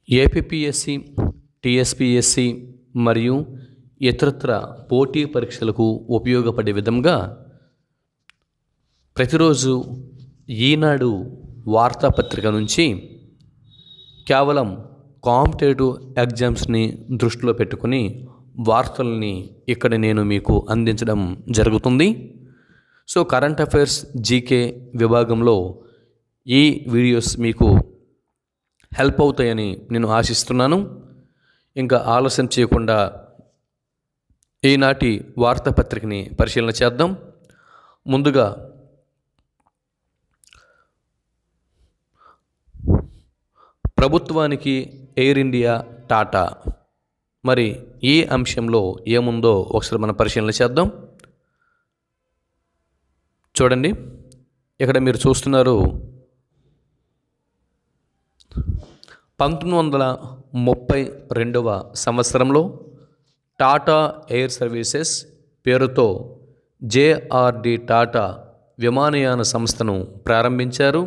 APPSC, TSPSC మరియు ఇతరత్ర పోటీ పరీక్షలకు ఉపయోగపడే విధంగా ప్రతిరోజు ఈనాడు వార్తాపత్రిక నుంచి కేవలం కాంపిటేటివ్ ఎగ్జామ్స్ని దృష్టిలో పెట్టుకుని వార్తల్ని ఇక్కడ నేను మీకు అందించడం జరుగుతుంది. సో కరెంట్ అఫైర్స్ జీకే విభాగంలో ఈ వీడియోస్ మీకు హెల్ప్ అవుతాయని నేను ఆశిస్తున్నాను. ఇంకా ఆలస్యం చేయకుండా ఈనాటి వార్తాపత్రికని పరిశీలన చేద్దాం. ముందుగా ప్రభుత్వానికి ఎయిర్ ఇండియా టాటా, మరి ఈ అంశంలో ఏముందో ఒకసారి మనం పరిశీలన చేద్దాం. చూడండి, ఇక్కడ మీరు చూస్తున్నారు 1932వ సంవత్సరంలో టాటా ఎయిర్ సర్వీసెస్ పేరుతో జేఆర్డి టాటా విమానయాన సంస్థను ప్రారంభించారు.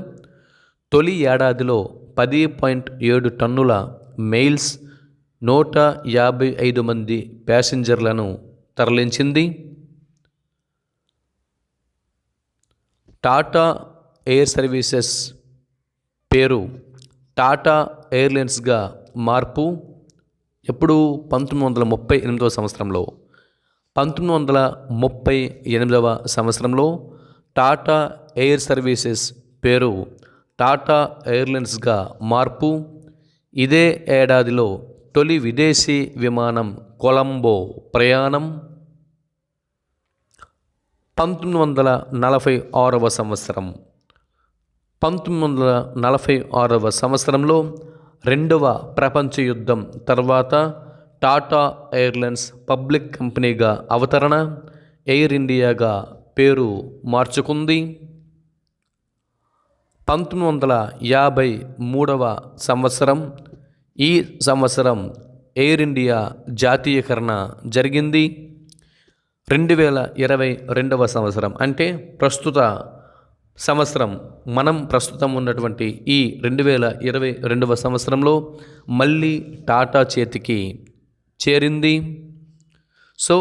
తొలి ఏడాదిలో 10.7 టన్నుల మెయిల్స్, 155 మంది ప్యాసింజర్లను తరలించింది. టాటా ఎయిర్ సర్వీసెస్ పేరు టాటా ఎయిర్లైన్స్గా మార్పు ఎప్పుడు 1938వ సంవత్సరంలో 1938వ సంవత్సరంలో టాటా ఎయిర్ సర్వీసెస్ పేరు టాటా ఎయిర్లైన్స్గా మార్పు. ఇదే ఏడాదిలో తొలి విదేశీ విమానం కొలంబో ప్రయాణం. 1946వ సంవత్సరం 1946వ సంవత్సరంలో రెండవ ప్రపంచ యుద్ధం తర్వాత టాటా ఎయిర్లైన్స్ పబ్లిక్ కంపెనీగా అవతరణ, ఎయిర్ ఇండియాగా పేరు మార్చుకుంది. 1953వ సంవత్సరం, ఈ సంవత్సరం ఎయిర్ ఇండియా జాతీయకరణ జరిగింది. 2022వ సంవత్సరం అంటే ప్రస్తుత సంవత్సరం, మనం ప్రస్తుతం ఉన్నటువంటి ఈ 2022వ సంవత్సరంలో మళ్ళీ టాటా చేతికి చేరింది. సో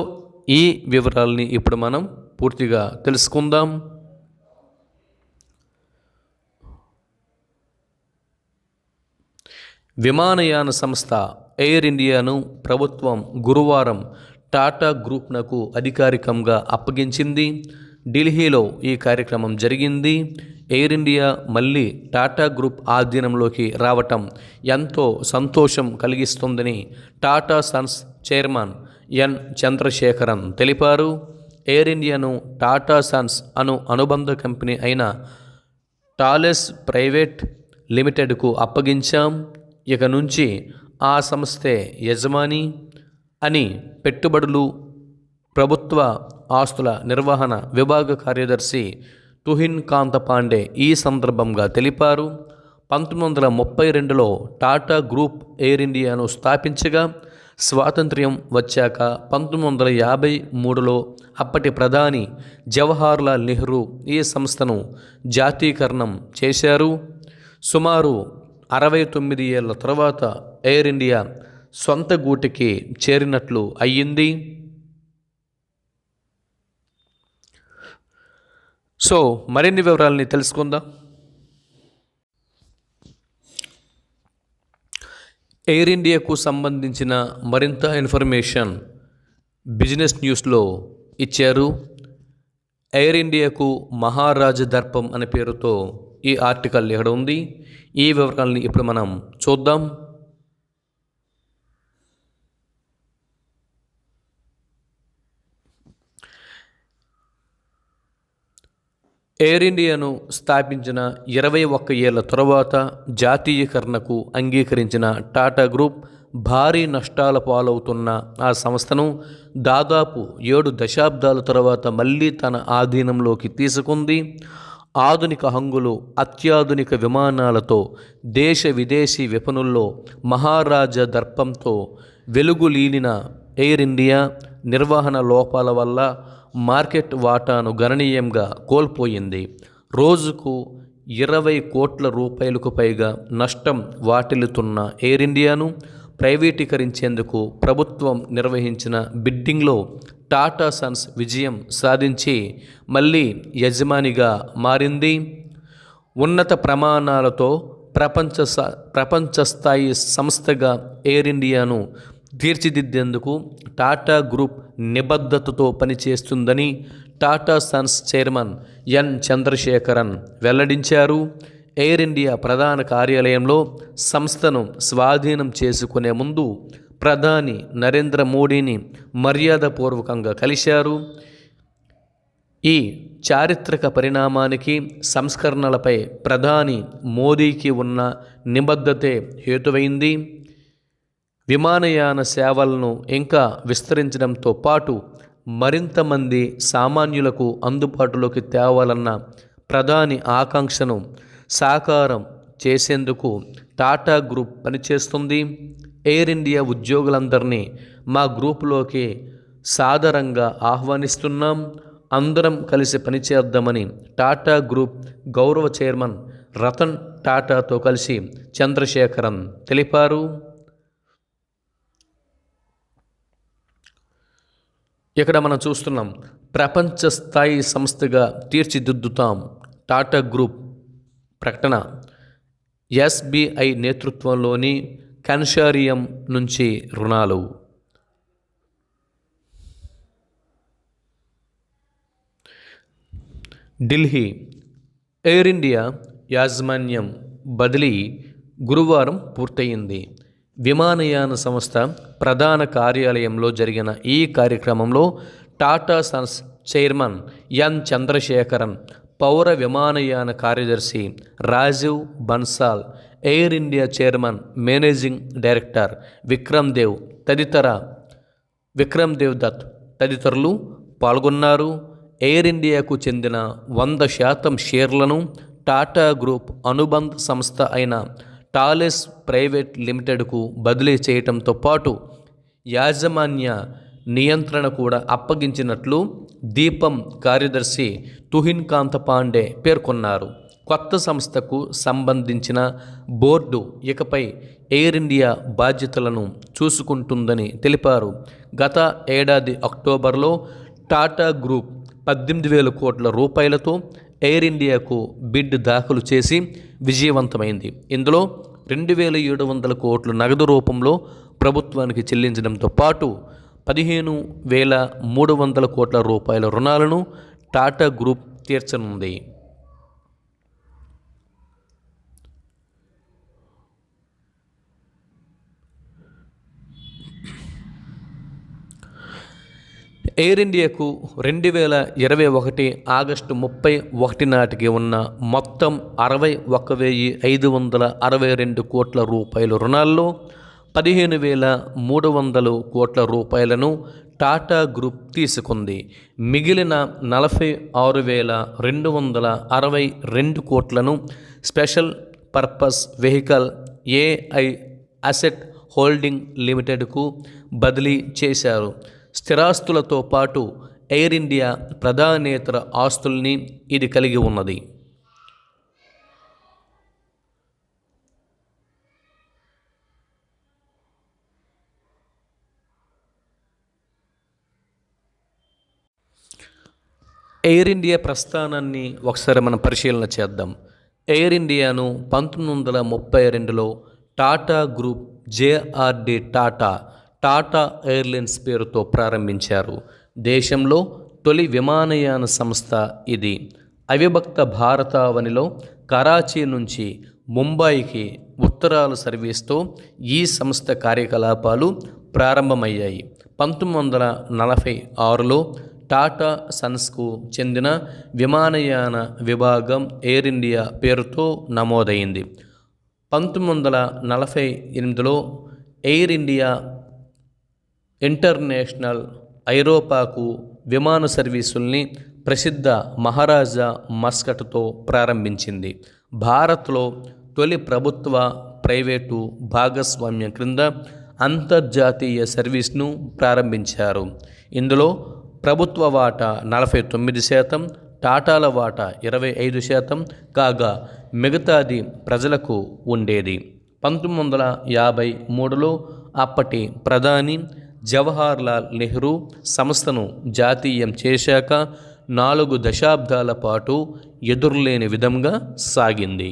ఈ వివరాలని ఇప్పుడు మనం పూర్తిగా తెలుసుకుందాం. విమానయాన సంస్థ ఎయిర్ ఇండియాను ప్రభుత్వం గురువారం టాటా గ్రూప్నకు అధికారికంగా అప్పగించింది. ఢిల్లీలో ఈ కార్యక్రమం జరిగింది. ఎయిర్ ఇండియా మళ్ళీ టాటా గ్రూప్ ఆధీనంలోకి రావటం ఎంతో సంతోషం కలిగిస్తుందని Tata Sons chairman N Chandrasekaran తెలిపారు. ఎయిర్ ఇండియాను టాటా సన్స్ అనుబంధ కంపెనీ అయిన థాలెస్ ప్రైవేట్ లిమిటెడ్కు అప్పగించాం. ఇక నుంచి ఆ సంస్థే యజమాని అని పెట్టుబడులు, ప్రభుత్వ ఆస్తుల నిర్వహణ విభాగ కార్యదర్శి తుహిన్ కాంత పాండే ఈ సందర్భంగా తెలిపారు. 1932లో టాటా గ్రూప్ ఎయిర్ ఇండియాను స్థాపించగా స్వాతంత్ర్యం వచ్చాక 1953లో అప్పటి ప్రధాని జవహర్లాల్ నెహ్రూ ఈ సంస్థను జాతీయకరణం చేశారు. సుమారు 69 ఏళ్ల తర్వాత ఎయిర్ ఇండియా సొంత గూటికి చేరినట్లు అయ్యింది. సో మరిన్ని వివరాలని తెలుసుకుందాం. ఎయిర్ ఇండియాకు సంబంధించిన మరింత ఇన్ఫర్మేషన్ బిజినెస్ న్యూస్లో ఇచ్చారు. ఎయిర్ ఇండియాకు మహారాజ దర్పం అనే పేరుతో ఈ ఆర్టికల్ ఇక్కడ ఉంది. ఈ వివరాలని ఇప్పుడు మనం చూద్దాం. ఎయిర్ ఇండియాను స్థాపించిన 21 ఏళ్ల తరువాత జాతీయకరణకు అంగీకరించిన టాటా గ్రూప్ భారీ నష్టాల పాలవుతున్న ఆ సంస్థను దాదాపు 7 దశాబ్దాల తర్వాత మళ్ళీ తన ఆధీనంలోకి తీసుకుంది. ఆధునిక హంగులు, అత్యాధునిక విమానాలతో దేశ విదేశీ విపణుల్లో మహారాజా దర్పంతో వెలుగులీనిన ఎయిర్ ఇండియా నిర్వహణ లోపాల వల్ల మార్కెట్ వాటాను గణనీయంగా కోల్పోయింది. రోజుకు 20 కోట్ల రూపాయలకు పైగా నష్టం వాటిల్లుతున్న ఎయిర్ ఇండియాను ప్రైవేటీకరించేందుకు ప్రభుత్వం నిర్వహించిన బిడ్డింగ్లో టాటా సన్స్ విజయం సాధించి మళ్ళీ యజమానిగా మారింది. ఉన్నత ప్రమాణాలతో ప్రపంచ స్థాయి సంస్థగా ఎయిర్ ఇండియాను తీర్చిదిద్దేందుకు టాటా గ్రూప్ నిబద్ధతతో పనిచేస్తుందని Tata Sons chairman N Chandrasekaran వెల్లడించారు. ఎయిర్ ఇండియా ప్రధాన కార్యాలయంలో సంస్థను స్వాధీనం చేసుకునే ముందు ప్రధాని నరేంద్ర మోడీని మర్యాదపూర్వకంగా కలిశారు. ఈ చారిత్రక పరిణామానికి సంస్కరణలపై ప్రధాని మోదీకి ఉన్న నిబద్ధతే హేతువైంది. విమానయాన సేవలను ఇంకా విస్తరించడంతో పాటు మరింత మంది సామాన్యులకు అందుబాటులోకి తేవాలన్న ప్రధాని ఆకాంక్షను సాకారం చేసేందుకు టాటా గ్రూప్ పనిచేస్తుంది. ఎయిర్ ఇండియా ఉద్యోగులందరినీ మా గ్రూపులోకి సాదరంగా ఆహ్వానిస్తున్నాం. అందరం కలిసి పనిచేద్దామని టాటా గ్రూప్ గౌరవ చైర్మన్ రతన్ టాటాతో కలిసి చంద్రశేఖరన్ తెలిపారు. ఇక్కడ మనం చూస్తున్నాం, ప్రపంచ స్థాయి సంస్థగా తీర్చిదిద్దుతాం. టాటా గ్రూప్ ప్రకటన. ఎస్బీఐ నేతృత్వంలోని కన్సారియం నుంచి రుణాలు. ఢిల్లీ. ఎయిర్ ఇండియా యాజమాన్యం బదిలీ గురువారం పూర్తయింది. విమానయాన సంస్థ ప్రధాన కార్యాలయంలో జరిగిన ఈ కార్యక్రమంలో Tata Sons chairman N Chandrasekaran, పౌర విమానయాన కార్యదర్శి Rajiv Bansal, air India chairman managing director Vikram Dev Dutt తదితరులు పాల్గొన్నారు. ఎయిర్ ఇండియాకు చెందిన 100% షేర్లను టాటా గ్రూప్ అనుబంధ సంస్థ అయిన టాలెస్ ప్రైవేట్ లిమిటెడ్కు బదిలీ చేయడంతో పాటు యాజమాన్య నియంత్రణ కూడా అప్పగించినట్లు దీపం కార్యదర్శి తుహిన్ కాంత్ పాండే పేర్కొన్నారు. కొత్త సంస్థకు సంబంధించిన బోర్డు ఇకపై ఎయిర్ ఇండియా బాధ్యతలను చూసుకుంటుందని తెలిపారు. గత ఏడాది అక్టోబర్లో టాటా గ్రూప్ 18,000 కోట్ల రూపాయలతో ఎయిర్ ఇండియాకు బిడ్ దాఖలు చేసి విజయవంతమైంది. ఇందులో 2,700 కోట్ల నగదు రూపంలో ప్రభుత్వానికి చెల్లించడంతో పాటు 15,300 కోట్ల రూపాయల రుణాలను టాటా గ్రూప్ తీర్చనుంది. ఎయిర్ ఇండియాకు 2021 ఆగస్టు 31 నాటికి ఉన్న మొత్తం 61,562 కోట్ల రూపాయల రుణాల్లో 15,300 కోట్ల రూపాయలను టాటా గ్రూప్ తీసుకుంది. మిగిలిన 46,262 కోట్లను special purpose vehicle AI asset holding లిమిటెడ్కు బదిలీ చేశారు. స్థిరాస్తులతో పాటు ఎయిర్ ఇండియా ప్రధానేతర ఆస్తుల్ని ఇది కలిగి ఉన్నది. ఎయిర్ ఇండియా ప్రస్థానాన్ని ఒకసారి మనం పరిశీలన చేద్దాం. ఎయిర్ ఇండియాను 1932లో Tata group JRD Tata Airlines పేరుతో ప్రారంభించారు. దేశంలో తొలి విమానయాన సంస్థ ఇది. అవిభక్త భారతావనిలో కరాచీ నుంచి ముంబైకి ఉత్తరాల సర్వీస్తో ఈ సంస్థ కార్యకలాపాలు ప్రారంభమయ్యాయి. 1946లో టాటా సన్స్కు చెందిన విమానయాన విభాగం ఎయిర్ ఇండియా పేరుతో నమోదైంది. 1948లో ఎయిర్ ఇండియా ఇంటర్నేషనల్ ఐరోపాకు విమాన సర్వీసుల్ని ప్రసిద్ధ మహారాజా మస్కట్తో ప్రారంభించింది. భారత్లో తొలి ప్రభుత్వ ప్రైవేటు భాగస్వామ్యం క్రింద అంతర్జాతీయ సర్వీస్ను ప్రారంభించారు. ఇందులో ప్రభుత్వ వాటా 49%, టాటాల వాటా 25% కాగా మిగతాది ప్రజలకు ఉండేది. 1953లో అప్పటి ప్రధాని జవహర్లాల్ నెహ్రూ సంస్థను జాతీయం చేశాక 4 దశాబ్దాల పాటు ఎదురులేని విధంగా సాగింది.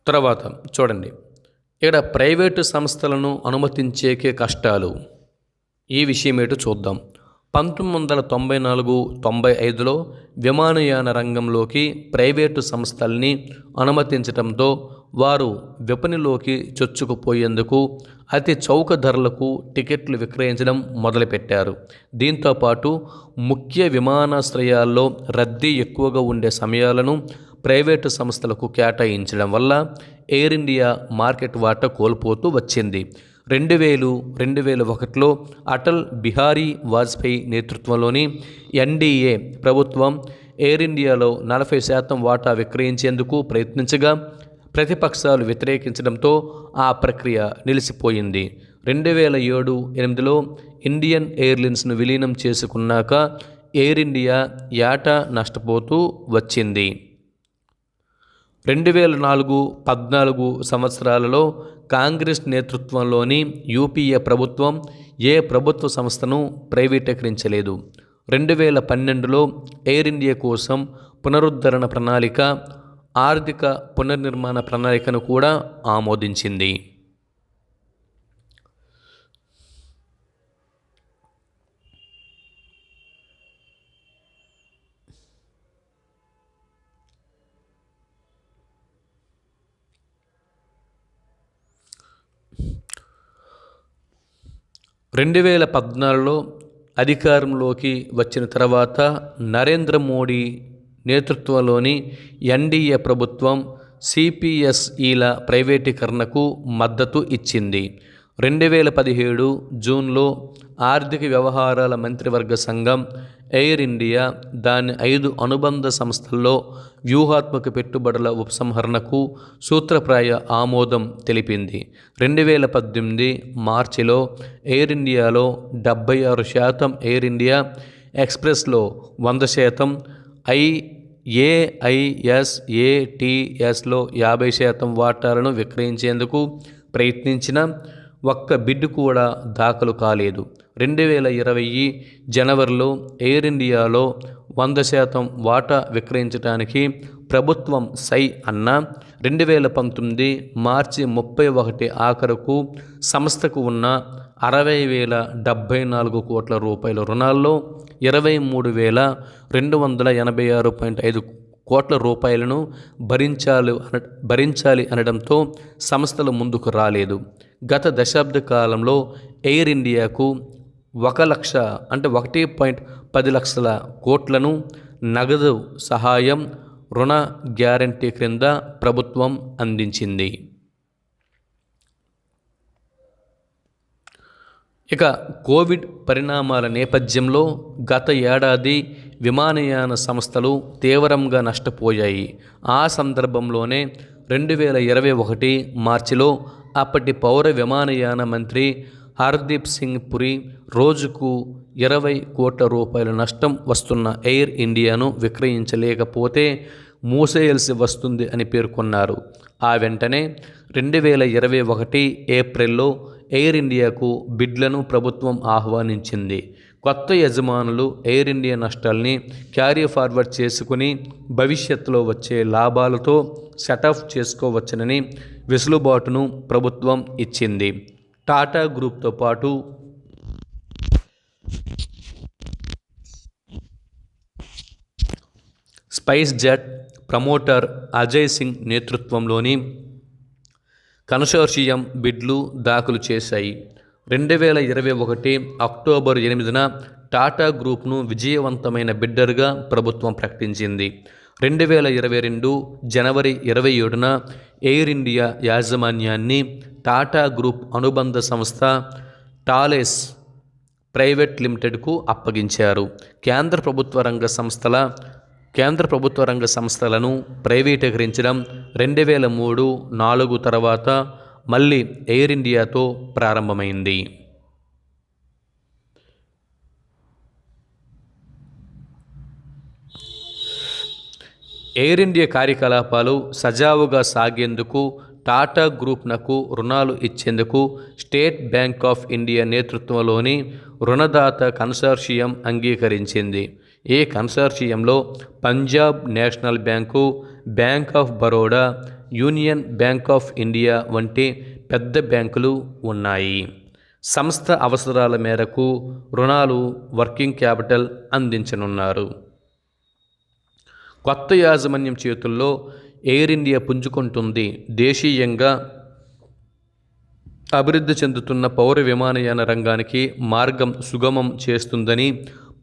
తర్వాత చూడండి, ఇక్కడ ప్రైవేటు సంస్థలను అనుమతించేకే కష్టాలు. ఈ విషయం ఏంటో చూద్దాం. 1994-95లో విమానయాన రంగంలోకి ప్రైవేటు సంస్థల్ని అనుమతించడంతో వారు విపణిలోకి చొచ్చుకుపోయేందుకు అతి చౌక ధరలకు టికెట్లు విక్రయించడం మొదలుపెట్టారు. దీంతోపాటు ముఖ్య విమానాశ్రయాల్లో రద్దీ ఎక్కువగా ఉండే సమయాలను ప్రైవేటు సంస్థలకు కేటాయించడం వల్ల ఎయిర్ ఇండియా మార్కెట్ వాటా కోల్పోతూ వచ్చింది. 2001లో అటల్ బిహారీ వాజ్పేయి నేతృత్వంలోని ఎన్డీఏ ప్రభుత్వం ఎయిర్ ఇండియాలో 40% వాటా విక్రయించేందుకు ప్రయత్నించగా ప్రతిపక్షాలు వ్యతిరేకించడంతో ఆ ప్రక్రియ నిలిచిపోయింది. 2007-8లో ఇండియన్ ఎయిర్లైన్స్ను విలీనం చేసుకున్నాక ఎయిర్ ఇండియా ఏటా నష్టపోతూ వచ్చింది. 2004-14 సంవత్సరాలలో కాంగ్రెస్ నేతృత్వంలోని యూపీఏ ప్రభుత్వం ఏ ప్రభుత్వ సంస్థను ప్రైవేటీకరించలేదు. 2012లో ఎయిర్ ఇండియా కోసం పునరుద్ధరణ ప్రణాళిక, ఆర్థిక పునర్నిర్మాణ ప్రణాళికను కూడా ఆమోదించింది. రెండు 2014లో అధికారంలోకి వచ్చిన తర్వాత నరేంద్ర మోడీ నేతృత్వంలోని ఎన్డీఏ ప్రభుత్వం సిపిఎస్ఈల ప్రైవేటీకరణకు మద్దతు ఇచ్చింది. 2017 జూన్లో ఆర్థిక వ్యవహారాల మంత్రివర్గ సంఘం ఎయిర్ ఇండియా దాని 5 అనుబంధ సంస్థల్లో వ్యూహాత్మక పెట్టుబడుల ఉపసంహరణకు సూత్రప్రాయ ఆమోదం తెలిపింది. 2018 మార్చిలో ఎయిర్ ఇండియాలో 76%, ఎయిర్ ఇండియా ఎక్స్ప్రెస్లో 100%, ఏఐఎస్ఏటిఎస్లో 50% వాటాలను విక్రయించేందుకు ప్రయత్నించిన ఒక్క బిడ్ కూడా దాఖలు కాలేదు. 2020 జనవరిలో ఎయిర్ ఇండియాలో 100% వాటా విక్రయించడానికి ప్రభుత్వం సై అన్నా 2019 మార్చి 31 ఆఖరుకు సంస్థకు ఉన్న 60,074 కోట్ల రూపాయల రుణాల్లో 23,286.5 కోట్ల రూపాయలను భరించాలి అనడంతో సంస్థలు ముందుకు రాలేదు. గత దశాబ్ద కాలంలో ఎయిర్ ఇండియాకు 1.10 లక్షల కోట్లను నగదు సహాయం, రుణ గ్యారంటీ క్రింద ప్రభుత్వం అందించింది. ఇక కోవిడ్ పరిణామాల నేపథ్యంలో గత ఏడాది విమానయాన సంస్థలు తీవ్రంగా నష్టపోయాయి. ఆ సందర్భంలోనే 2021 మార్చిలో అప్పటి పౌర విమానయాన మంత్రి హర్దీప్ సింగ్ పురి రోజుకు 20 కోట్ల రూపాయల నష్టం వస్తున్న ఎయిర్ ఇండియాను విక్రయించలేకపోతే మూసేయాల్సి వస్తుంది అని పేర్కొన్నారు. ఆ వెంటనే 2021 ఏప్రిల్లో ఎయిర్ ఇండియాకు బిడ్లను ప్రభుత్వం ఆహ్వానించింది. కొత్త యజమానులు ఎయిర్ ఇండియా నష్టాల్ని క్యారీ ఫార్వర్డ్ చేసుకుని భవిష్యత్తులో వచ్చే లాభాలతో సెటప్ చేసుకోవచ్చునని వెసులుబాటును ప్రభుత్వం ఇచ్చింది. టాటా గ్రూప్తో పాటు spice jet promoter Ajay Singh నేతృత్వంలోని కన్సార్షియం బిడ్లు దాఖలు చేశాయి. 2021 అక్టోబర్ 8న టాటా గ్రూప్ను విజయవంతమైన బిడ్డర్గా ప్రభుత్వం ప్రకటించింది. 2022 జనవరి 27న ఎయిర్ ఇండియా యాజమాన్యాన్ని టాటా గ్రూప్ అనుబంధ సంస్థ టాలెస్ ప్రైవేట్ లిమిటెడ్కు అప్పగించారు. కేంద్ర ప్రభుత్వ రంగ సంస్థల కేంద్ర ప్రభుత్వ రంగ సంస్థలను ప్రైవేటీకరించడం 2003-4 తర్వాత మళ్ళీ ఎయిర్ ఇండియాతో ప్రారంభమైంది. ఎయిర్ ఇండియా కార్యకలాపాలు సజావుగా సాగేందుకు టాటా గ్రూప్నకు రుణాలు ఇచ్చేందుకు స్టేట్ బ్యాంక్ ఆఫ్ ఇండియా నేతృత్వంలోని రుణదాత కన్సార్షియం అంగీకరించింది. ఈ కన్సార్షియంలో Punjab National bank, Bank of Baroda, Union Bank of India వంటి పెద్ద బ్యాంకులు ఉన్నాయి. సంస్థ అవసరాల మేరకు రుణాలు, వర్కింగ్ క్యాపిటల్ అందించనున్నారు. కొత్త యాజమాన్యం చేతుల్లో ఎయిర్ ఇండియా పుంజుకుంటుంది. దేశీయంగా అభివృద్ధి చెందుతున్న పౌర విమానయాన రంగానికి మార్గం సుగమం చేస్తుందని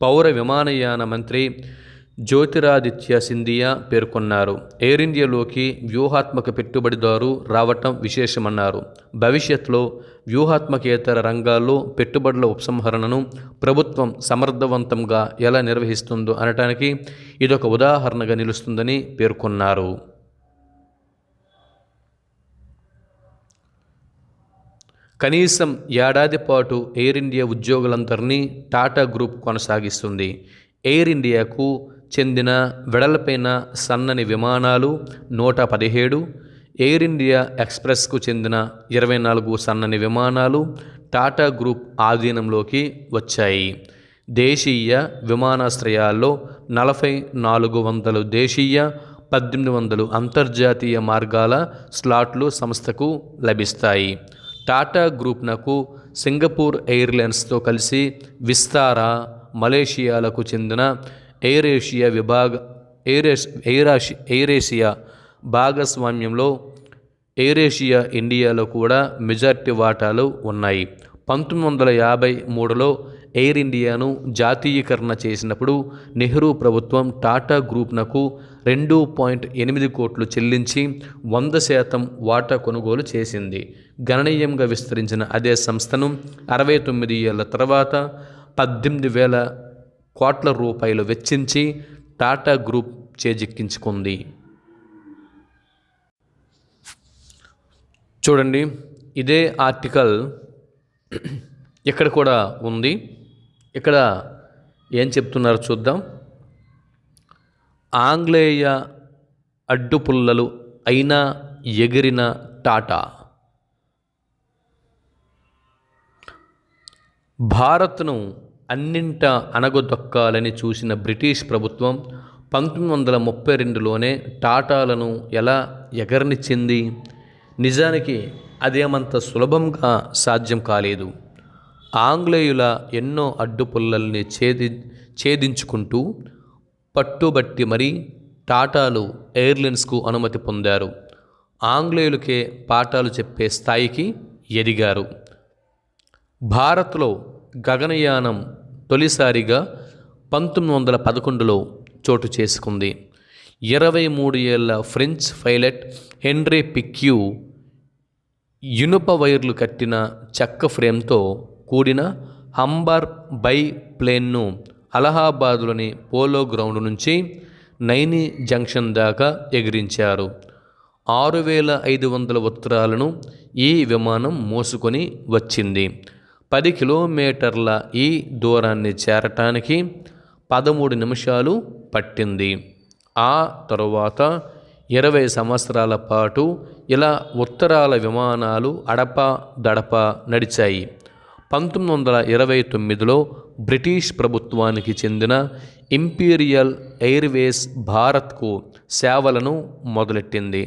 పౌర విమానయాన మంత్రి జ్యోతిరాదిత్య సింధియా పేర్కొన్నారు. ఎయిర్ ఇండియాలోకి వ్యూహాత్మక పెట్టుబడిదారు రావటం విశేషమన్నారు. భవిష్యత్తులో వ్యూహాత్మకేతర రంగాల్లో పెట్టుబడుల ఉపసంహరణను ప్రభుత్వం సమర్థవంతంగా ఎలా నిర్వహిస్తుందో అనటానికి ఇదొక ఉదాహరణగా నిలుస్తుందని పేర్కొన్నారు. కనీసం ఏడాది పాటు ఎయిర్ ఇండియా ఉద్యోగులందరినీ టాటా గ్రూప్ కొనసాగిస్తుంది. ఎయిర్ ఇండియాకు చెందిన వెడల్పైన సన్నని విమానాలు 117, ఎయిర్ ఇండియా ఎక్స్ప్రెస్కు చెందిన 24 సన్నని విమానాలు టాటా గ్రూప్ ఆధీనంలోకి వచ్చాయి. దేశీయ విమానాశ్రయాల్లో 4,400 దేశీయ, 1,800 అంతర్జాతీయ మార్గాల స్లాట్లు సంస్థకు లభిస్తాయి. టాటా గ్రూప్నకు సింగపూర్ ఎయిర్లైన్స్తో కలిసి విస్తారా, మలేషియాలకు చెందిన ఎయిర్ ఏషియా భాగస్వామ్యంలో ఎయిర్ ఏషియా ఇండియాలో కూడా మెజార్టీ వాటాలు ఉన్నాయి. 1953లో ఎయిర్ ఇండియాను జాతీయీకరణ చేసినప్పుడు నెహ్రూ ప్రభుత్వం టాటా గ్రూప్నకు 2.8 కోట్లు చెల్లించి 100% వాటా కొనుగోలు చేసింది. గణనీయంగా విస్తరించిన అదే సంస్థను 69 ఏళ్ల తర్వాత 18,000 కోట్ల రూపాయలు వెచ్చించి టాటా గ్రూప్ చేజిక్కించుకుంది. చూడండి, ఇదే ఆర్టికల్ ఇక్కడ కూడా ఉంది. ఇక్కడ ఏం చెప్తున్నారో చూద్దాం. ఆంగ్లేయ అడ్డుపుల్లలు అయినా ఎగిరిన టాటా. భారత్ను అన్నింటా అణగదొక్కాలని చూసిన బ్రిటిష్ ప్రభుత్వం 1932లోనే టాటాలను ఎలా ఎగరనిచ్చింది? నిజానికి అదేమంత సులభంగా సాధ్యం కాలేదు. ఆంగ్లేయుల ఎన్నో అడ్డుపుల్లల్ని ఛేదించుకుంటూ పట్టుబట్టి మరీ టాటాలు ఎయిర్లైన్స్కు అనుమతి పొందారు. ఆంగ్లేయులకే పాఠాలు చెప్పే స్థాయికి ఎదిగారు. భారత్లో గగనయానం తొలిసారిగా 1911లో చోటు చేసుకుంది. 23 ఏళ్ల ఫ్రెంచ్ పైలట్ హెన్రీ పిక్యూ ఇనుప వైర్లు కట్టిన చెక్క ఫ్రేమ్తో కూడిన హంబర్ బై ప్లేన్ను అలహాబాద్లోని పోలో గ్రౌండ్ నుంచి నైని జంక్షన్ దాకా ఎగిరించారు. 6,500 ఉత్తరాలను ఈ విమానం మోసుకొని వచ్చింది. 10 కిలోమీటర్ల ఈ దూరాన్ని చేరటానికి 13 నిమిషాలు పట్టింది. ఆ తరువాత 20 సంవత్సరాల పాటు ఇలా ఉత్తరాల విమానాలు అడపా దడపా నడిచాయి. 1929లో బ్రిటిష్ ప్రభుత్వానికి చెందిన ఇంపీరియల్ ఎయిర్వేస్ భారత్కు సేవలను మొదలెట్టింది.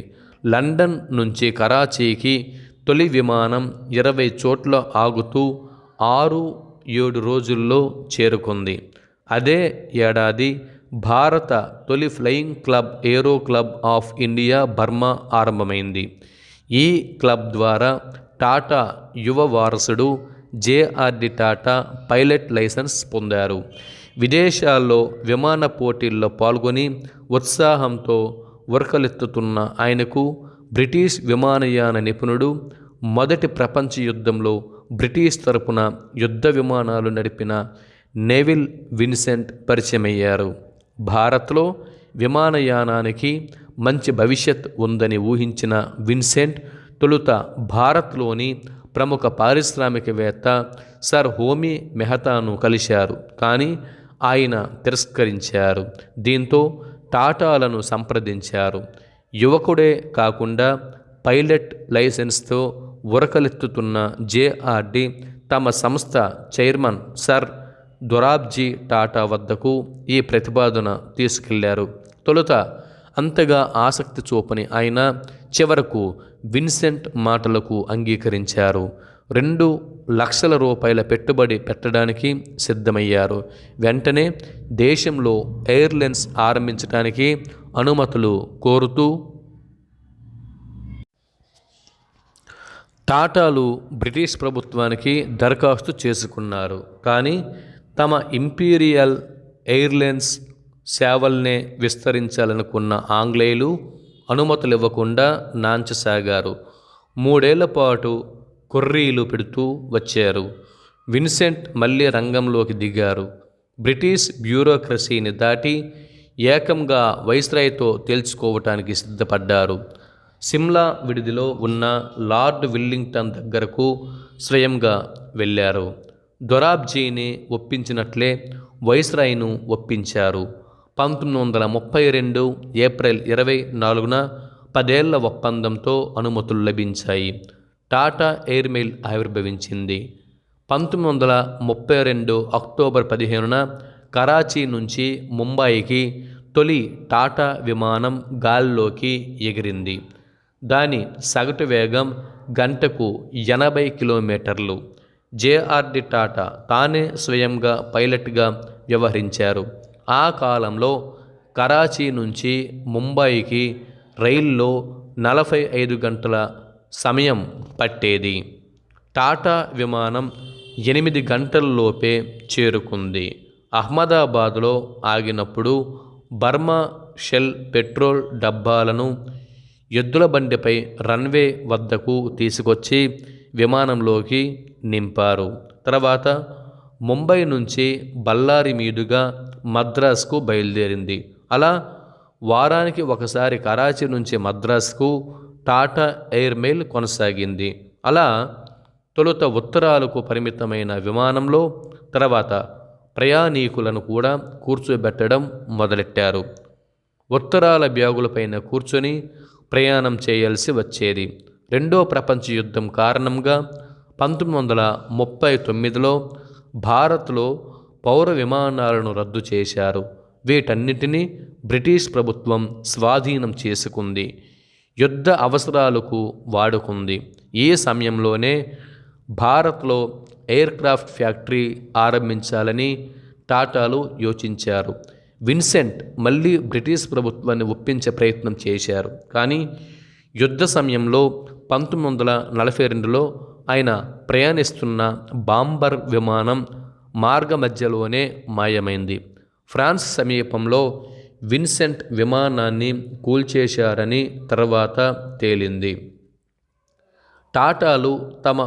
లండన్ నుంచి కరాచీకి తొలి విమానం 20 చోట్ల ఆగుతూ 6-7 రోజుల్లో చేరుకుంది. అదే ఏడాది భారత తొలి flying club aero club of India Burma ఆరంభమైంది. ఈ క్లబ్ ద్వారా టాటా యువ వారసుడు జేఆర్డి టాటా పైలట్ లైసెన్స్ పొందారు. విదేశాల్లో విమాన పోటీల్లో పాల్గొని ఉత్సాహంతో ఉరకలెత్తుతున్న ఆయనకు బ్రిటిష్ విమానయాన నిపుణుడు మొదటి ప్రపంచ యుద్ధంలో బ్రిటిష్ తరపున యుద్ధ విమానాలు నడిపిన నెవిల్ విన్సెంట్ పరిచయమయ్యారు. భారత్లో విమానయానానికి మంచి భవిష్యత్ ఉందని ఊహించిన విన్సెంట్ తొలుత భారత్లోని ప్రముఖ పారిశ్రామికవేత్త సర్ హోమీ మెహతాను కలిశారు. కానీ ఆయన తిరస్కరించారు. దీంతో టాటాలను సంప్రదించారు. యువకుడే కాకుండా పైలట్ లైసెన్స్తో ఉరకలెత్తుతున్న జేఆర్డి తమ సంస్థ చైర్మన్ సర్ దొరాబ్జీ టాటా వద్దకు ఈ ప్రతిపాదన తీసుకెళ్లారు. తొలుత అంతగా ఆసక్తి చూపని ఆయన చివరకు విన్సెంట్ మాటలకు అంగీకరించారు. 2,00,000 రూపాయల పెట్టుబడి పెట్టడానికి సిద్ధమయ్యారు. వెంటనే దేశంలో ఎయిర్లైన్స్ ఆరంభించడానికి అనుమతులు కోరుతూ టాటాలు బ్రిటిష్ ప్రభుత్వానికి దరఖాస్తు చేసుకున్నారు. కానీ తమ ఇంపీరియల్ ఎయిర్లైన్స్ సేవల్నే విస్తరించాలనుకున్న ఆంగ్లేయులు అనుమతులు ఇవ్వకుండా నాంచసాగారు. 3 ఏళ్ల పాటు కొర్రీలు పెడుతూ వచ్చారు. విన్సెంట్ మళ్ళీ రంగంలోకి దిగారు. బ్రిటిష్ బ్యూరోక్రసీని దాటి ఏకంగా వైస్రాయ్తో తేల్చుకోవటానికి సిద్ధపడ్డారు. సిమ్లా విడిదిలో ఉన్న లార్డ్ విల్లింగ్టన్ దగ్గరకు స్వయంగా వెళ్ళారు. దొరాబ్జీని ఒప్పించినట్లే వైస్రాయ్ను ఒప్పించారు. 1932 ఏప్రిల్ 24న 10 ఏళ్ల ఒప్పందంతో అనుమతులు లభించాయి. టాటా ఎయిర్మెయిల్ ఆవిర్భవించింది. 1932 అక్టోబర్ 15న కరాచీ నుంచి ముంబాయికి తొలి టాటా విమానం గాల్లోకి ఎగిరింది. దాని సగటు వేగం గంటకు 80 కిలోమీటర్లు. జేఆర్డి టాటా తానే స్వయంగా పైలట్గా వ్యవహరించారు. ఆ కాలంలో కరాచీ నుంచి ముంబాయికి రైల్లో 45 గంటల సమయం పట్టేది. టాటా విమానం 8 గంటల్లోపే చేరుకుంది. అహ్మదాబాద్లో ఆగినప్పుడు బర్మా షెల్ పెట్రోల్ డబ్బాలను ఎద్దుల బండిపై రన్వే వద్దకు తీసుకొచ్చి విమానంలోకి నింపారు. తర్వాత ముంబై నుంచి బళ్ళారి మీదుగా మద్రాసుకు బయలుదేరింది. అలా వారానికి ఒకసారి కరాచీ నుంచి మద్రాసుకు టాటా ఎయిర్మెయిల్ కొనసాగింది. అలా తొలుత ఉత్తరాలకు పరిమితమైన విమానంలో తర్వాత ప్రయాణీకులను కూడా కూర్చోబెట్టడం మొదలెట్టారు. ఉత్తరాల బ్యాగులపైన కూర్చొని ప్రయాణం చేయాల్సి వచ్చేది. 2వ ప్రపంచ యుద్ధం కారణంగా 1939లో భారత్లో పౌర విమానాలను రద్దు చేశారు. వీటన్నిటినీ బ్రిటిష్ ప్రభుత్వం స్వాధీనం చేసుకుంది. యుద్ధ అవసరాలకు వాడుకుంది. ఈ సమయంలోనే భారత్లో ఎయిర్క్రాఫ్ట్ ఫ్యాక్టరీ ఆరంభించాలని టాటాలు యోచించారు. విన్సెంట్ మళ్ళీ బ్రిటిష్ ప్రభుత్వాన్ని ఒప్పించే ప్రయత్నం చేశారు. కానీ యుద్ధ సమయంలో 1942లో ఆయన ప్రయాణిస్తున్న బాంబర్ విమానం మార్గ మధ్యలోనే మాయమైంది. ఫ్రాన్స్ సమీపంలో విన్సెంట్ విమానాన్ని కూల్చేశారని తర్వాత తేలింది. టాటాలు తమ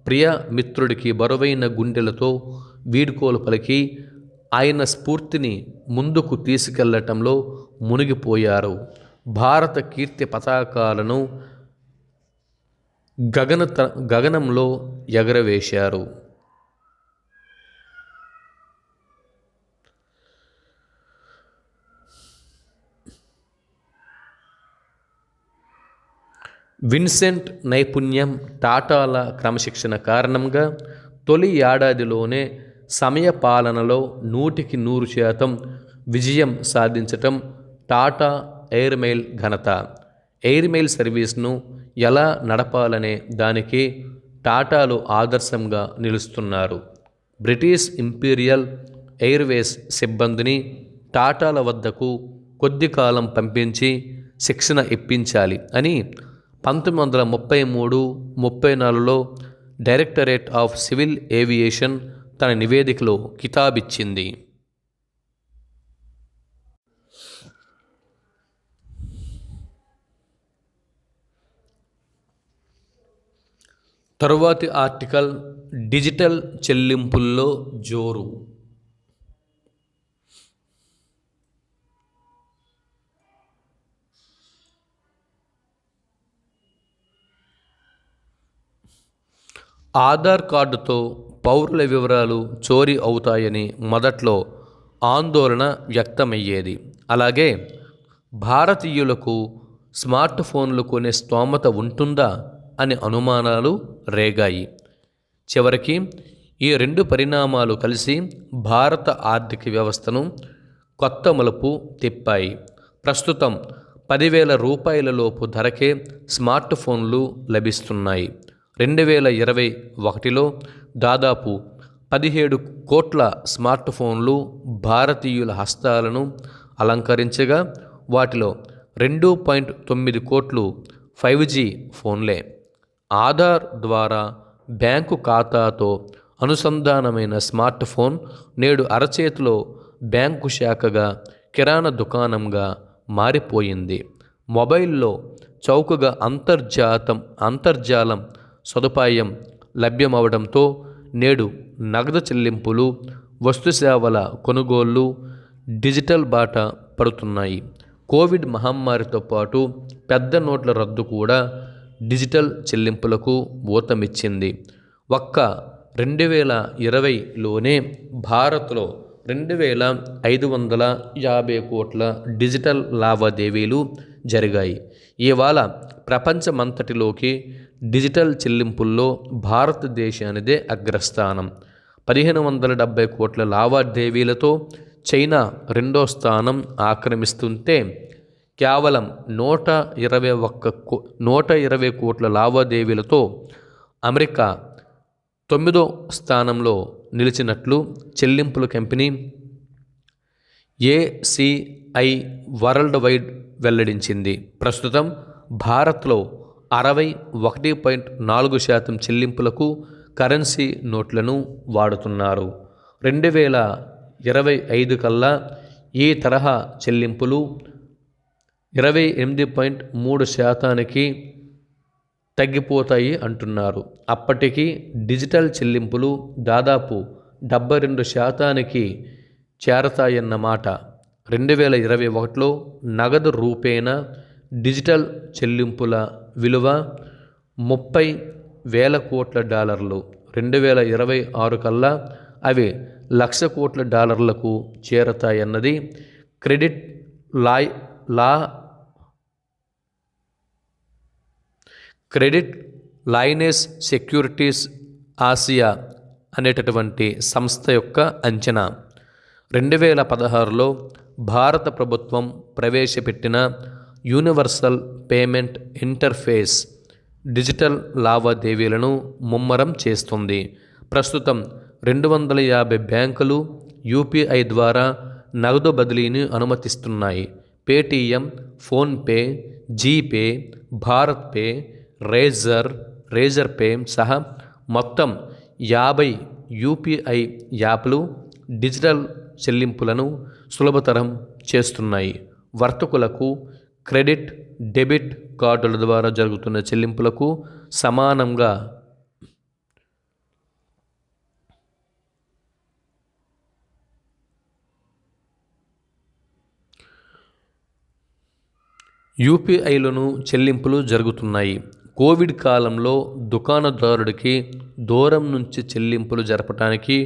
ప్రియ మిత్రుడికి బరువైన గుండెలతో వీడ్కోలు పలికి ఆయన స్ఫూర్తిని ముందుకు తీసుకెళ్లటంలో మునిగిపోయారు. భారత కీర్తి పతాకాలను గగనంలో ఎగరవేశారు. విన్సెంట్ నైపుణ్యం, టాటాల క్రమశిక్షణ కారణంగా తొలి ఏడాదిలోనే సమయ పాలనలో 100% విజయం సాధించటం టాటా ఎయిర్మెయిల్ ఘనత. ఎయిర్మెయిల్ సర్వీస్ను ఎలా నడపాలనే దానికి టాటాలు ఆదర్శంగా నిలుస్తున్నారు. బ్రిటిష్ ఇంపీరియల్ ఎయిర్వేస్ సిబ్బందిని టాటాల వద్దకు కొద్ది కాలం పంపించి శిక్షణ ఇప్పించాలి అని 1933-34లో డైరెక్టరేట్ ఆఫ్ సివిల్ ఏవియేషన్ తన నివేదికలో కితాబిచ్చింది. తరువాతి ఆర్టికల్ డిజిటల్ చెల్లింపుల్లో జోరు. ఆధార్ కార్డుతో పౌరుల వివరాలు చోరీ అవుతాయని మొదట్లో ఆందోళన వ్యక్తమయ్యేది. అలాగే భారతీయులకు స్మార్ట్ ఫోన్లు కొనే స్తోమత ఉంటుందా అని అనుమానాలు రేగాయి. చివరికి ఈ రెండు పరిణామాలు కలిసి భారత ఆర్థిక వ్యవస్థను కొత్త మలుపు తిప్పాయి. ప్రస్తుతం 10,000 రూపాయలలోపు ధరకే స్మార్ట్ ఫోన్లు లభిస్తున్నాయి. 2021లో దాదాపు 17 కోట్ల స్మార్ట్ ఫోన్లు భారతీయుల హస్తాలను అలంకరించగా వాటిలో 2.9 కోట్లు 5G ఫోన్లే. ఆధార్ ద్వారా బ్యాంకు ఖాతాతో అనుసంధానమైన స్మార్ట్ ఫోన్ నేడు అరచేతిలో బ్యాంకు శాఖగా, కిరాణా దుకాణంగా మారిపోయింది. మొబైల్లో చౌకగా అంతర్జాలం సదుపాయం లభ్యమవడంతో నేడు నగదు చెల్లింపులు, వస్తుసేవల కొనుగోళ్లు డిజిటల్ బాట పడుతున్నాయి. కోవిడ్ మహమ్మారితో పాటు పెద్ద నోట్ల రద్దు కూడా డిజిటల్ చెల్లింపులకు ఊతమిచ్చింది. ఒక్క 2020లోనే భారత్లో 2,550 కోట్ల డిజిటల్ లావాదేవీలు జరిగాయి. ఇవాళ ప్రపంచమంతటిలోకి డిజిటల్ చెల్లింపుల్లో భారతదేశానిదే అగ్రస్థానం. 1,570 కోట్ల లావాదేవీలతో చైనా రెండో స్థానం ఆక్రమిస్తుంటే కేవలం 120 కోట్ల లావాదేవీలతో అమెరికా 9వ స్థానంలో నిలిచినట్లు చెల్లింపుల కంపెనీ ACI వరల్డ్ వైడ్ వెల్లడించింది. ప్రస్తుతం భారత్లో 61.4% చెల్లింపులకు కరెన్సీ నోట్లను వాడుతున్నారు. 2025 కల్లా ఈ తరహా చెల్లింపులు 28.3% తగ్గిపోతాయి అంటున్నారు. అప్పటికి డిజిటల్ చెల్లింపులు దాదాపు 72% చేరతాయన్నమాట. 2021లో నగదు రూపేణా డిజిటల్ చెల్లింపుల విలువ $30,000 కోట్ల. 2026 కల్లా అవి $1,00,000 కోట్లకు చేరతాయన్నది క్రెడిట్ లైనెస్ సెక్యూరిటీస్ ఆసియా అనేటటువంటి సంస్థ యొక్క అంచనా. 2016లో భారత ప్రభుత్వం ప్రవేశపెట్టిన యూనివర్సల్ పేమెంట్ ఇంటర్ఫేస్ డిజిటల్ లావాదేవీలను ముమ్మరం చేస్తుంది. ప్రస్తుతం 250 బ్యాంకులు UPI ద్వారా నగదు బదిలీని అనుమతిస్తున్నాయి. Paytm, PhonePe, GPay, Bharat Pe, Razorpay సహా మొత్తం 50 UPI యాప్లు డిజిటల్ చెల్లింపులను సులభతరం చేస్తున్నాయి. వర్తకులకు క్రెడిట్, డెబిట్ కార్డుల ద్వారా జరుగుతున్న చెల్లింపులకు సమానంగా UPIలను చెల్లింపులు జరుగుతున్నాయి. కోవిడ్ కాలంలో దుకాణదారుడికి దూరం నుంచి చెల్లింపులు జరపడానికి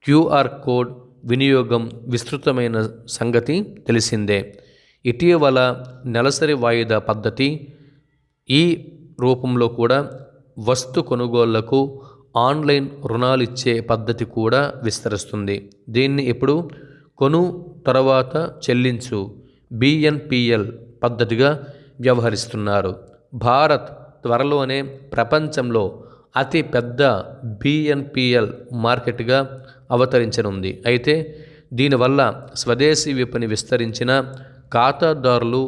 QR కోడ్ వినియోగం విస్తృతమైన సంగతి తెలిసిందే. ఇటీవల నెలసరి వాయిదా పద్ధతి ఈ రూపంలో కూడా వస్తు కొనుగోళ్లకు ఆన్లైన్ రుణాలిచ్చే పద్ధతి కూడా విస్తరిస్తుంది. దీన్ని ఇప్పుడు కొను తర్వాత చెల్లించు BNPL పద్ధతిగా వ్యవహరిస్తున్నారు. భారత్ త్వరలోనే ప్రపంచంలో అతి పెద్ద BNPL మార్కెట్గా అవతరించనుంది. అయితే దీనివల్ల స్వదేశీ విపణి విస్తరించిన ఖాతాదారులు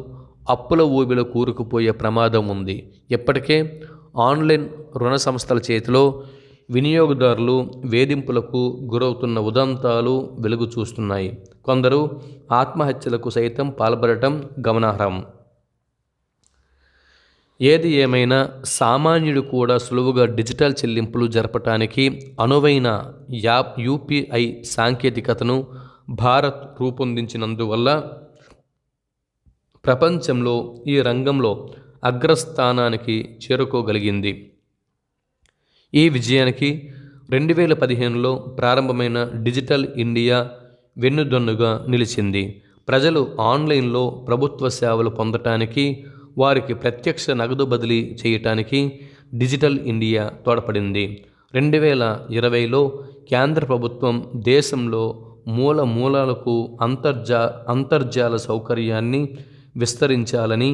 అప్పుల ఊబిలో కూరుకుపోయే ప్రమాదం ఉంది. ఇప్పటికే ఆన్లైన్ రుణ సంస్థల చేతిలో వినియోగదారులు వేధింపులకు గురవుతున్న ఉదంతాలు వెలుగు చూస్తున్నాయి. కొందరు ఆత్మహత్యలకు సైతం పాల్పడటం గమనార్హం. ఏది ఏమైనా సామాన్యుడు కూడా సులువుగా డిజిటల్ చెల్లింపులు జరపటానికి అనువైన UPI సాంకేతికతను భారత్ రూపొందించినందువల్ల ప్రపంచంలో ఈ రంగంలో అగ్రస్థానానికి చేరుకోగలిగింది. ఈ విజయానికి 2015లో ప్రారంభమైన డిజిటల్ ఇండియా వెన్నుదన్నుగా నిలిచింది. ప్రజలు ఆన్లైన్లో ప్రభుత్వ సేవలు పొందటానికి, వారికి ప్రత్యక్ష నగదు బదిలీ చేయటానికి డిజిటల్ ఇండియా తోడ్పడింది. 2020లో కేంద్ర ప్రభుత్వం దేశంలో మూల మూలలకు అంతర్జాల సౌకర్యాన్ని విస్తరించాలని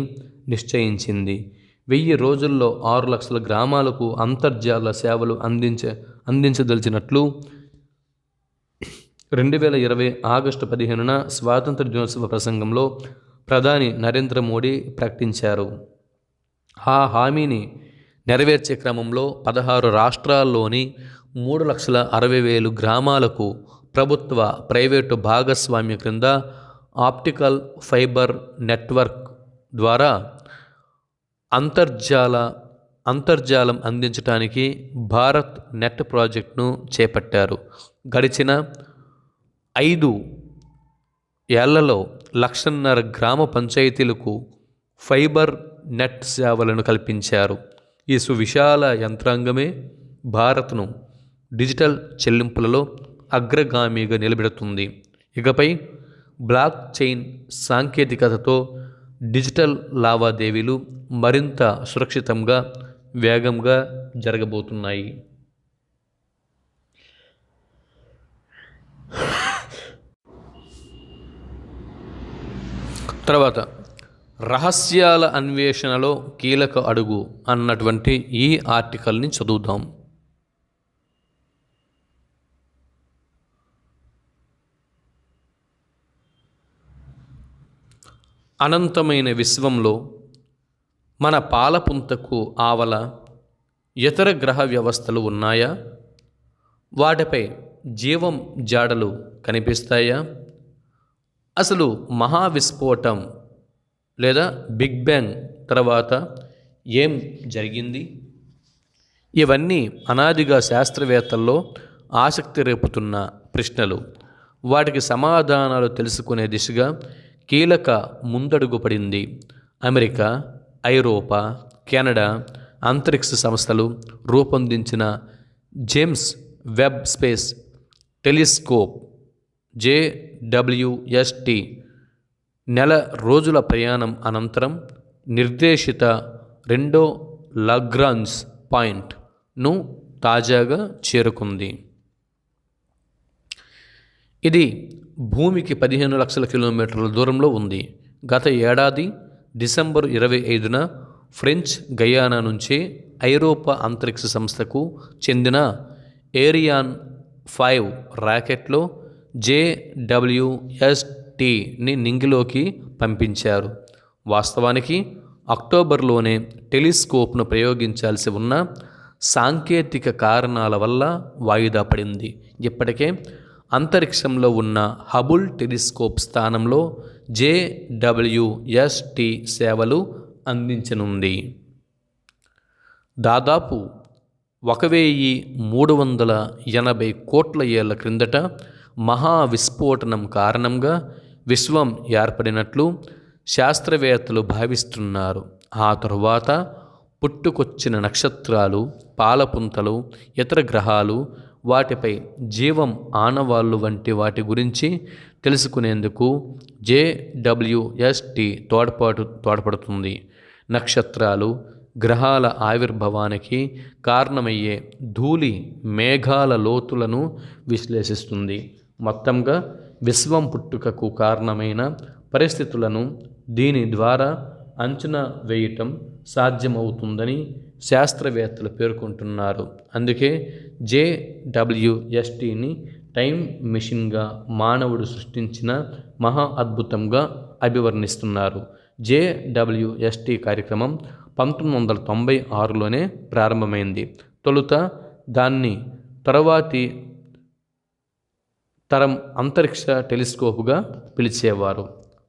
నిశ్చయించింది. 1000 రోజుల్లో 6 లక్షల గ్రామాలకు అంతర్జాల సేవలు అందించదలిచినట్లు 2020 ఆగస్టు 15న స్వాతంత్ర దినోత్సవ ప్రసంగంలో ప్రధాని నరేంద్ర మోడీ ప్రకటించారు. ఆ హామీని నెరవేర్చే క్రమంలో 16 రాష్ట్రాల్లోని 3,60,000 గ్రామాలకు ప్రభుత్వ, ప్రైవేటు భాగస్వామ్య క్రింద ఆప్టికల్ ఫైబర్ నెట్వర్క్ ద్వారా అంతర్జాలం అందించడానికి భారత్ నెట్ ప్రాజెక్టును చేపట్టారు. గడిచిన 5 ఏళ్లలో 1,50,000 గ్రామ పంచాయతీలకు ఫైబర్ నెట్ సేవలను కల్పించారు. ఈ సువిశాల యంత్రాంగమే భారత్ను డిజిటల్ చెల్లింపులలో అగ్రగామిగా నిలబెడుతుంది. ఇకపై బ్లాక్ చైన్ సాంకేతికతతో డిజిటల్ లావాదేవీలు మరింత సురక్షితంగా, వేగంగా జరగబోతున్నాయి. తర్వాత రహస్యాల అన్వేషణలో కీలక అడుగు అన్నటువంటి ఈ ఆర్టికల్ని చదువుదాం. అనంతమైన విశ్వంలో మన పాలపుంతకు ఆవల ఇతర గ్రహ వ్యవస్థలు ఉన్నాయా? వాటిపై జీవం జాడలు కనిపిస్తాయా? అసలు మహావిస్ఫోటం లేదా బిగ్ బ్యాంగ్ తర్వాత ఏం జరిగింది? ఇవన్నీ అనాదిగా శాస్త్రవేత్తల్లో ఆసక్తి రేపుతున్న ప్రశ్నలు. వాటికి సమాధానాలు తెలుసుకునే దిశగా కీలక ముందడుగు పడింది అమెరికా, ఐరోపా, కెనడా అంతరిక్ష సంస్థలు రూపొందించిన James Webb space telescope JWST నెల రోజుల ప్రయాణం అనంతరం నిర్దేశిత రెండో లాగ్రాంజ్ పాయింట్ను తాజాగా చేరుకుంది. ఇది భూమికి 15 లక్షల కిలోమీటర్ల దూరంలో ఉంది. గత ఏడాది డిసెంబర్ 25న ఫ్రెంచ్ గయానా నుంచి ఐరోపా అంతరిక్ష సంస్థకు చెందిన ఏరియాన్ 5 రాకెట్లో JWSTని నింగిలోకి పంపించారు. వాస్తవానికి అక్టోబర్లోనే టెలిస్కోప్ను ప్రయోగించాల్సి ఉన్న సాంకేతిక కారణాల వల్ల వాయిదా పడింది. ఇప్పటికే అంతరిక్షంలో ఉన్న హబుల్ టెలిస్కోప్ స్థానంలో JWST సేవలు అందించనుంది. దాదాపు 1,380 కోట్ల ఏళ్ల క్రిందట మహావిస్ఫోటనం కారణంగా విశ్వం ఏర్పడినట్లు శాస్త్రవేత్తలు భావిస్తున్నారు. ఆ తరువాత పుట్టుకొచ్చిన నక్షత్రాలు, పాలపుంతలు, ఇతర గ్రహాలు, వాటిపై జీవం ఆనవాళ్లు వంటి వాటి గురించి తెలుసుకునేందుకు JWST తోడ్పడుతుంది. నక్షత్రాలు, గ్రహాల ఆవిర్భావానికి కారణమయ్యే ధూళి మేఘాల లోతులను విశ్లేషిస్తుంది. మొత్తంగా విశ్వం పుట్టుకకు కారణమైన పరిస్థితులను దీని ద్వారా అంచనా వేయటం సాధ్యమవుతుందని శాస్త్రవేత్తలు పేర్కొంటున్నారు. అందుకే JWSTని టైం మెషిన్గా మానవుడు సృష్టించిన మహా అద్భుతంగా అభివర్ణిస్తున్నారు. JWST కార్యక్రమం 1996లోనే ప్రారంభమైంది. తొలుత దాన్ని తరువాతి తరం అంతరిక్ష టెలిస్కోపుగా పిలిచేవారు.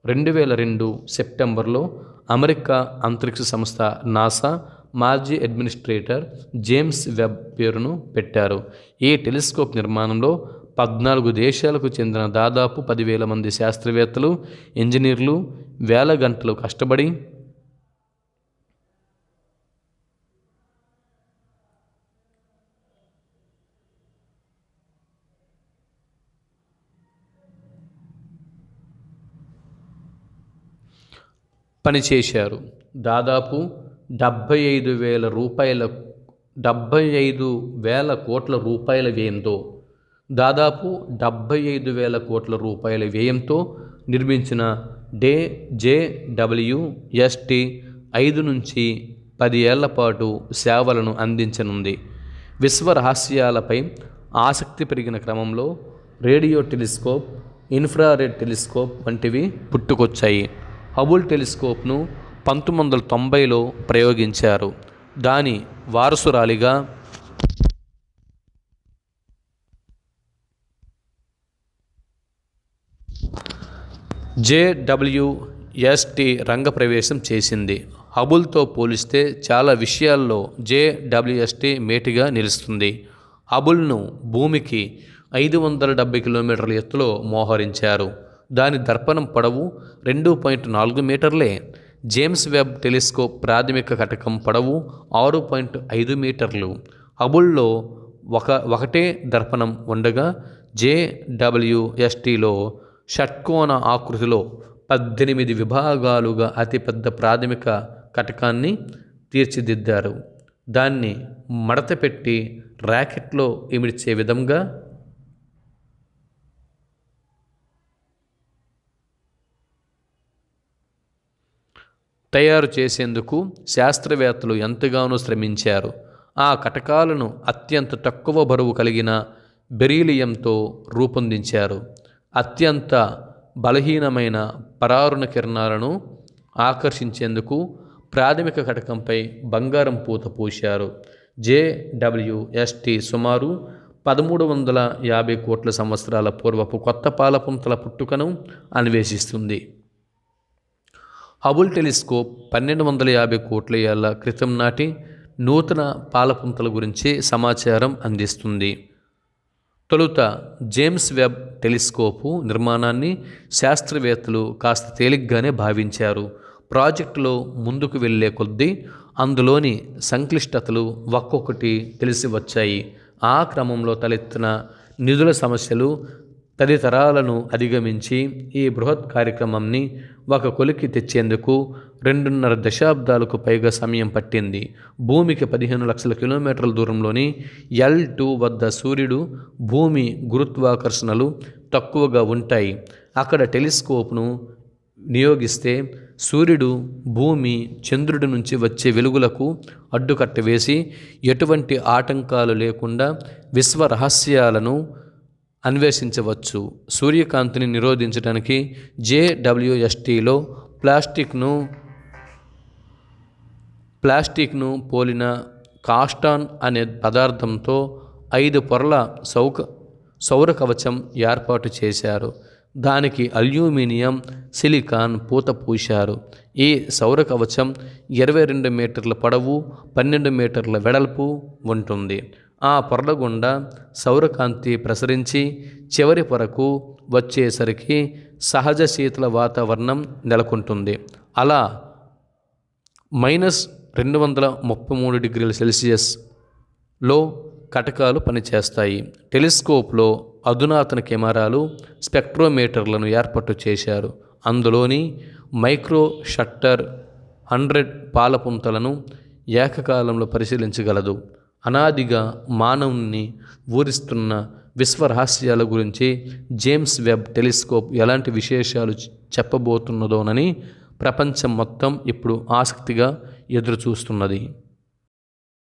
2002 సెప్టెంబర్లో అమెరికా అంతరిక్ష సంస్థ నాసా మాజీ అడ్మినిస్ట్రేటర్ జేమ్స్ వెబ్ పేరును పెట్టారు. ఈ టెలిస్కోప్ నిర్మాణంలో 14 దేశాలకు చెందిన దాదాపు 10,000 మంది శాస్త్రవేత్తలు, ఇంజనీర్లు వేల గంటలు కష్టపడి పనిచేశారు. దాదాపు 75,000 కోట్ల రూపాయల వ్యయంతో నిర్మించిన JWST 5 నుంచి 10 ఏళ్ల పాటు సేవలను అందించనుంది. విశ్వ రహస్యాలపై ఆసక్తి పెరిగిన క్రమంలో రేడియో టెలిస్కోప్, ఇన్ఫ్రారెడ్ టెలిస్కోప్ వంటివి పుట్టుకొచ్చాయి. హబుల్ టెలిస్కోప్ను 1990లో ప్రయోగించారు. దాని వారసురాలిగా JWST రంగప్రవేశం చేసింది. హబుల్తో పోలిస్తే చాలా విషయాల్లో JWST మేటిగా నిలుస్తుంది. హబుల్ను భూమికి 570 కిలోమీటర్ల ఎత్తులో మోహరించారు. దాని దర్పణం పొడవు 2.4 మీటర్లే. జేమ్స్ వెబ్ టెలిస్కోప్ ప్రాథమిక కటకం పొడవు 6.5 మీటర్లు. హబుల్లో ఒకటే దర్పణం ఉండగా JWSTలో షట్కోణ ఆకృతిలో 18 విభాగాలుగా అతిపెద్ద ప్రాథమిక కటకాన్ని తీర్చిదిద్దారు. దాన్ని మడతపెట్టి ర్యాకెట్లో ఇమిడ్చే విధంగా తయారు చేసేందుకు శాస్త్రవేత్తలు ఎంతగానో శ్రమించారు. ఆ కటకాలను అత్యంత తక్కువ బరువు కలిగిన బెరీలియంతో రూపొందించారు. అత్యంత బలహీనమైన పరారుణ కిరణాలను ఆకర్షించేందుకు ప్రాథమిక కటకంపై బంగారం పూత పూశారు. JWST సుమారు 1350 కోట్ల సంవత్సరాల పూర్వపు కొత్త పాలపుంతల పుట్టుకను అన్వేషిస్తుంది. హబుల్ టెలిస్కోప్ 1250 కోట్ల ఏళ్ల క్రితం నాటి నూతన పాలపుంతల గురించి సమాచారం అందిస్తుంది. తొలుత జేమ్స్ వెబ్ టెలిస్కోపు నిర్మాణాన్ని శాస్త్రవేత్తలు కాస్త తేలిగ్గానే భావించారు. ప్రాజెక్టులో ముందుకు వెళ్లే కొద్దీ అందులోని సంక్లిష్టతలు ఒక్కొక్కటి తెలిసి వచ్చాయి. ఆ క్రమంలో తలెత్తిన నిధుల సమస్యలు తదితరాలను అధిగమించి ఈ బృహత్ కార్యక్రమాన్ని ఒక కొలికి తెచ్చేందుకు 2.5 దశాబ్దాలకు పైగా సమయం పట్టింది. భూమికి 15 లక్షల కిలోమీటర్ల దూరంలోని L2 వద్ద సూర్యుడు, భూమి గురుత్వాకర్షణలు తక్కువగా ఉంటాయి. అక్కడ టెలిస్కోప్ను నియోగిస్తే సూర్యుడు, భూమి, చంద్రుడి నుంచి వచ్చే వెలుగులకు అడ్డుకట్ట వేసి ఎటువంటి ఆటంకాలు లేకుండా విశ్వ రహస్యాలను అన్వేషించవచ్చు. సూర్యకాంతిని నిరోధించడానికి JWSTలో ప్లాస్టిక్ను పోలిన కాస్టాన్ అనే పదార్థంతో 5 పొరల సౌర కవచం ఏర్పాటు చేశారు. దానికి అల్యూమినియం, సిలికాన్ పూత పూశారు. ఈ సౌర కవచం 22 మీటర్ల పొడవు, 12 మీటర్ల వెడల్పు ఉంటుంది. ఆ పొరల గుండా సౌరకాంతి ప్రసరించి చివరి పొరకు వచ్చేసరికి సహజ శీతల వాతావరణం నెలకొంటుంది. అలా -233 డిగ్రీల సెల్సియస్లో కటకాలు పనిచేస్తాయి. టెలిస్కోప్లో అధునాతన కెమెరాలు, స్పెక్ట్రోమీటర్లను ఏర్పాటు చేశారు. అందులోని మైక్రో షట్టర్ 100 పాలపుంతలను ఏకకాలంలో పరిశీలించగలదు. అనాదిగా మానవుని ఊరిస్తున్న విశ్వ రహస్యాల గురించి జేమ్స్ వెబ్ టెలిస్కోప్ ఎలాంటి విశేషాలు చెప్పబోతున్నదోనని ప్రపంచం మొత్తం ఇప్పుడు ఆసక్తిగా ఎదురుచూస్తున్నది.